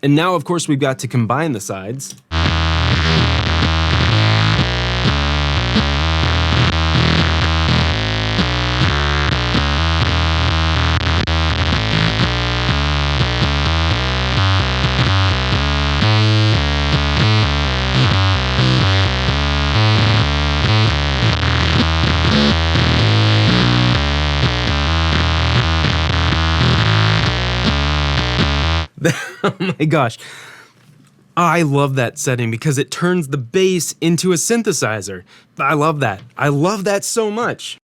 And now, of course, we've got to combine the sides. Oh my gosh. I love that setting because it turns the bass into a synthesizer. I love that. I love that so much.